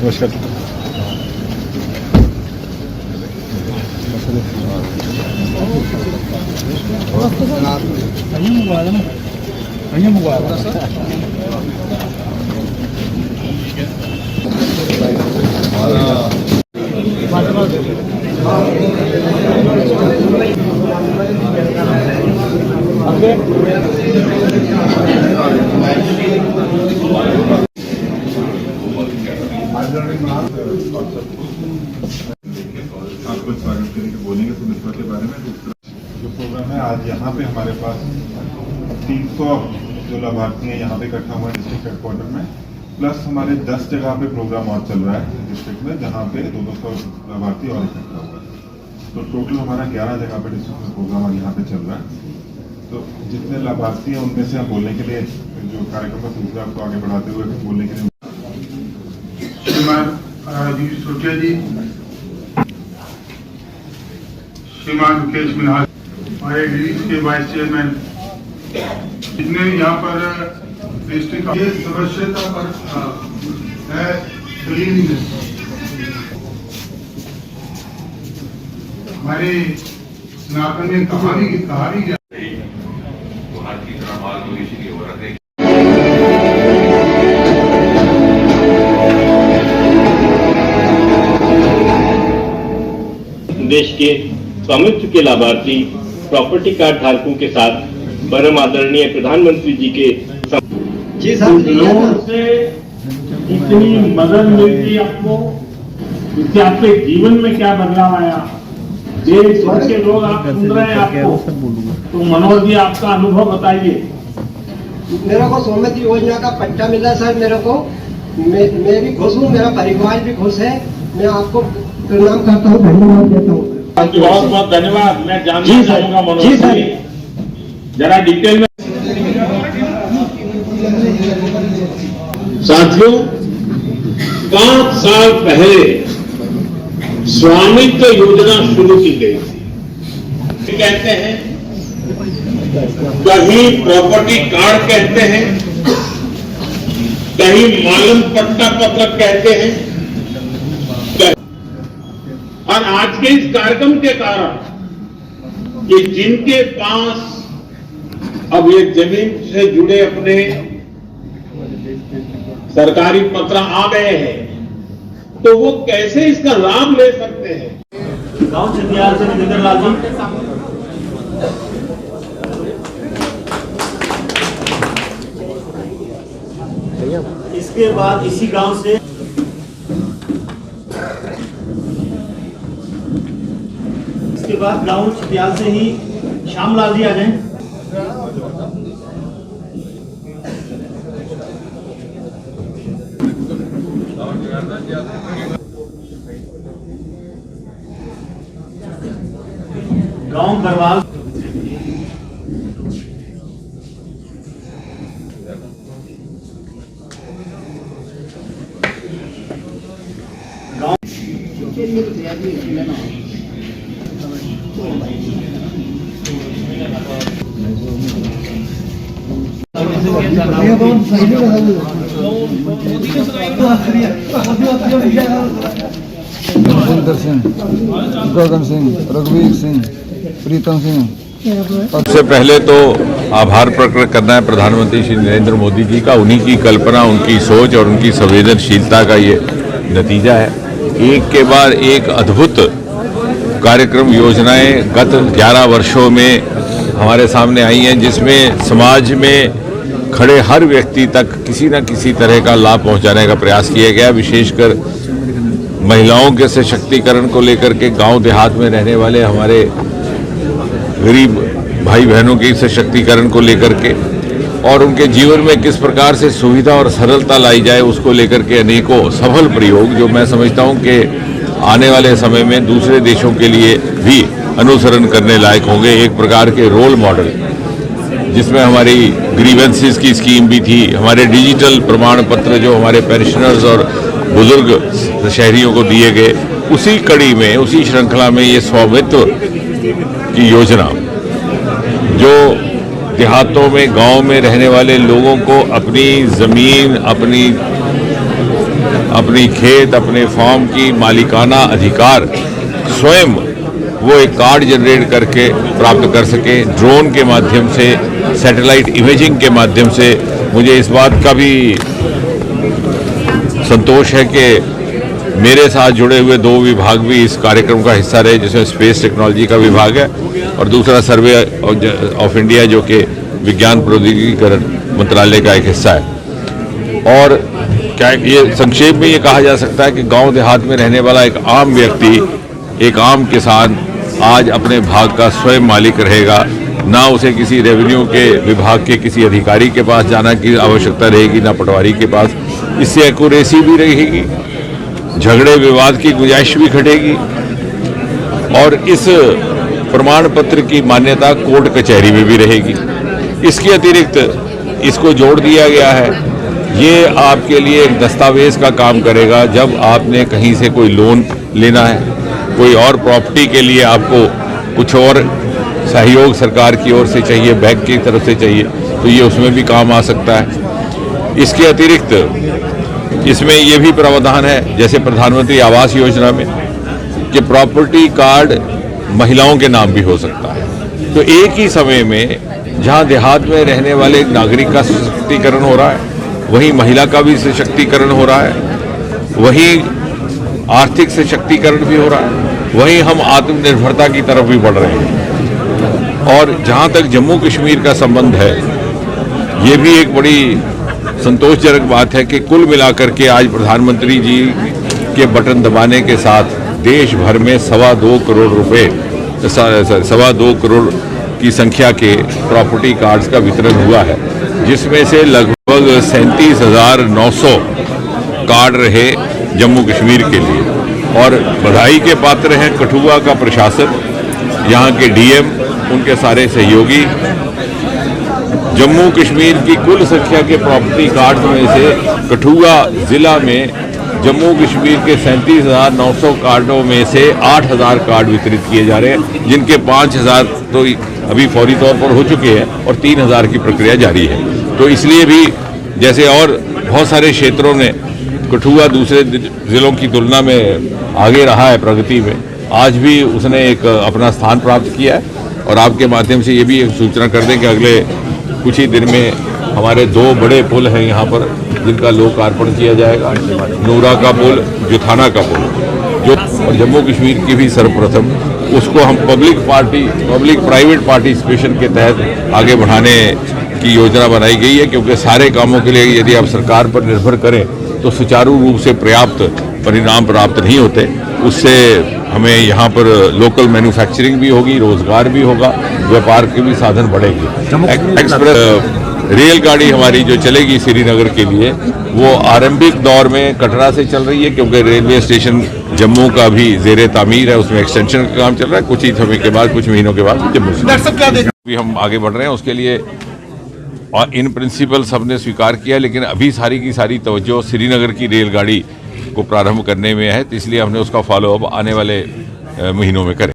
नमस्कार। आप कुछ स्वागत करने के बोलेंगे सुमित्रा के बारे में। जो प्रोग्राम है आज यहाँ पे हमारे पास 300 जो लाभार्थी हैं यहाँ पे इकट्ठा हुआ है डिस्ट्रिक्ट हेडक्वार्टर में, प्लस हमारे 10 जगह पे प्रोग्राम और चल रहा है डिस्ट्रिक्ट में जहाँ पे 200 लाभार्थी और इकट्ठा हुआ है। तो टोटल हमारा 11 जगह पे डिस्ट्रिक्ट में प्रोग्राम और यहाँ पे चल रहा है। तो जितने लाभार्थी हैं उनमें से हम बोलने के लिए जो कार्यक्रम का सिलसिला आपको आगे बढ़ाते हुए बोलने के लिए श्रीमान राजीव सोटिया जी, श्रीमान मुकेश मिन्हास, हमारे रीज के वाइस चेयरमैन, जितने यहाँ पर डिस्ट्रिक्ट ये सदस्यता पर है दलील हमारे सनातन में कहानी देश के स्वामित्व के लाभार्थी प्रॉपर्टी कार्ड धारकों के साथ परम आदरणीय प्रधानमंत्री जी के लोगों से इतनी मदद मिलती आपको, इससे आपके जीवन में क्या बदलाव आया, देश भर के लोग आप सुन रहे हैं आपको, तो मनोज जी आपका अनुभव बताइए। मेरे को स्वामित्व योजना का पट्टा मिला सर, मेरे को मैं भी खुश हूँ, मेरा परिवार भी खुश है। मैं आपको प्रणाम करता हूँ, धन्यवाद देता हूँ। बहुत बहुत धन्यवाद। मैं जानना चाहूंगा मनोज जी जरा डिटेल में। साथियों, 5 साल पहले स्वामित्व योजना शुरू की गई थी। कहते हैं, कहीं प्रॉपर्टी कार्ड कहते हैं, कहीं मालूम पट्टा पत्रक कहते हैं। और आज के इस कार्यक्रम के कारण कि जिनके पास अब ये जमीन से जुड़े अपने सरकारी पत्र आ गए हैं, तो वो कैसे इसका लाभ ले सकते हैं। गांव छतियार से नितिन लाल जी। इसके बाद इसी गांव से इसके बाद गांव छतियाल से ही श्यामलाल जी आ जाएं। गांव बरवाल जितेंद्र सिंह, गगन सिंह, रघुवीर सिंह, प्रीतम सिंह। सबसे पहले तो आभार प्रकट करना है प्रधानमंत्री श्री नरेंद्र मोदी जी का। उन्हीं की कल्पना, उनकी सोच और उनकी संवेदनशीलता का ये नतीजा है। एक के बाद एक अद्भुत कार्यक्रम योजनाएं गत 11 वर्षों में हमारे सामने आई हैं, जिसमें समाज में खड़े हर व्यक्ति तक किसी न किसी तरह का लाभ पहुंचाने का प्रयास किया गया। विशेषकर महिलाओं के सशक्तिकरण को लेकर के, गांव देहात में रहने वाले हमारे गरीब भाई बहनों के सशक्तिकरण को लेकर के और उनके जीवन में किस प्रकार से सुविधा और सरलता लाई जाए, उसको लेकर के अनेकों सफल प्रयोग जो मैं समझता हूं कि आने वाले समय में दूसरे देशों के लिए भी अनुसरण करने लायक होंगे। एक प्रकार के रोल मॉडल, जिसमें हमारी ग्रीवेंसेस की स्कीम भी थी, हमारे डिजिटल प्रमाण पत्र जो हमारे पेंशनर्स और बुजुर्ग शहरियों को दिए गए, उसी कड़ी में, उसी श्रृंखला में ये स्वामित्व की योजना जो देहातों में, गांव में रहने वाले लोगों को अपनी जमीन, अपनी अपनी खेत, अपने फार्म की मालिकाना अधिकार स्वयं वो एक कार्ड जनरेट करके प्राप्त कर सके। ड्रोन के माध्यम से, सैटेलाइट इमेजिंग के माध्यम से मुझे इस बात का भी संतोष है कि मेरे साथ जुड़े हुए 2 विभाग भी इस कार्यक्रम का हिस्सा रहे, जिसमें स्पेस टेक्नोलॉजी का विभाग है और दूसरा सर्वे ऑफ इंडिया जो कि विज्ञान प्रौद्योगिकीकरण मंत्रालय का एक हिस्सा है। और क्या ये संक्षेप में ये कहा जा सकता है कि गांव देहात में रहने वाला एक आम व्यक्ति, एक आम किसान आज अपने भाग का स्वयं मालिक रहेगा। ना उसे किसी रेवेन्यू के विभाग के किसी अधिकारी के पास जाना की आवश्यकता रहेगी, ना पटवारी के पास। इससे एक्यूरेसी भी रहेगी, झगड़े विवाद की गुंजाइश भी घटेगी और इस प्रमाण पत्र की मान्यता कोर्ट कचहरी में भी रहेगी। इसके अतिरिक्त इसको जोड़ दिया गया है, ये आपके लिए एक दस्तावेज का काम करेगा। जब आपने कहीं से कोई लोन लेना है, कोई और प्रॉपर्टी के लिए आपको कुछ और सहयोग सरकार की ओर से चाहिए, बैंक की तरफ से चाहिए, तो ये उसमें भी काम आ सकता है। इसके अतिरिक्त इसमें ये भी प्रावधान है, जैसे प्रधानमंत्री आवास योजना में, कि प्रॉपर्टी कार्ड महिलाओं के नाम भी हो सकता है। तो एक ही समय में जहां देहात में रहने वाले एक नागरिक का सशक्तिकरण हो रहा है, वहीं महिला का भी सशक्तिकरण हो रहा है, वहीं आर्थिक सशक्तिकरण भी हो रहा है, वहीं हम आत्मनिर्भरता की तरफ भी बढ़ रहे हैं। और जहां तक जम्मू कश्मीर का संबंध है, ये भी एक बड़ी संतोषजनक बात है कि कुल मिलाकर के आज प्रधानमंत्री जी के बटन दबाने के साथ देश भर में 2.25 करोड़ रुपए, 2.25 करोड़ की संख्या के प्रॉपर्टी कार्ड्स का वितरण हुआ है, जिसमें से लगभग 37,900 कार्ड रहे जम्मू कश्मीर के लिए। और बधाई के पात्र हैं कठुआ का प्रशासन, यहाँ के डीएम, उनके सारे सहयोगी। जम्मू कश्मीर की कुल संख्या के प्रॉपर्टी कार्ड में से कठुआ जिला में जम्मू कश्मीर के 37,900 कार्डों में से 8,000 कार्ड वितरित किए जा रहे हैं, जिनके 5,000 तो अभी फौरी तौर पर हो चुके हैं और 3,000 की प्रक्रिया जारी है। तो इसलिए भी जैसे और बहुत सारे क्षेत्रों ने कठुआ दूसरे जिलों की तुलना में आगे रहा है प्रगति में, आज भी उसने एक अपना स्थान प्राप्त किया है। और आपके माध्यम से ये भी एक सूचना कर दें कि अगले कुछ ही दिन में हमारे 2 बड़े पुल हैं यहाँ पर, जिनका लोकार्पण किया जाएगा। नूरा का पुल, जुथाना का पुल, जो और जम्मू कश्मीर की भी सर्वप्रथम, उसको हम पब्लिक प्राइवेट पार्टिसिपेशन के तहत आगे बढ़ाने की योजना बनाई गई है। क्योंकि सारे कामों के लिए यदि आप सरकार पर निर्भर करें तो सुचारू रूप से पर्याप्त परिणाम प्राप्त नहीं होते। उससे हमें यहाँ पर लोकल मैन्युफैक्चरिंग भी होगी, रोजगार भी होगा, व्यापार के भी साधन बढ़ेंगे। एक्सप्रेस रेलगाड़ी हमारी जो चलेगी श्रीनगर के लिए, वो आरंभिक दौर में कटरा से चल रही है, क्योंकि रेलवे स्टेशन जम्मू का भी जेरे तामीर है, उसमें एक्सटेंशन का काम चल रहा है। कुछ ही समय के बाद, कुछ महीनों के बाद जम्मू से भी हम आगे बढ़ रहे हैं। उसके लिए और इन प्रिंसिपल सबने स्वीकार किया, लेकिन अभी सारी की सारी तवज्जो श्रीनगर की रेलगाड़ी को प्रारंभ करने में है, तो इसलिए हमने उसका फॉलोअप आने वाले महीनों में करें।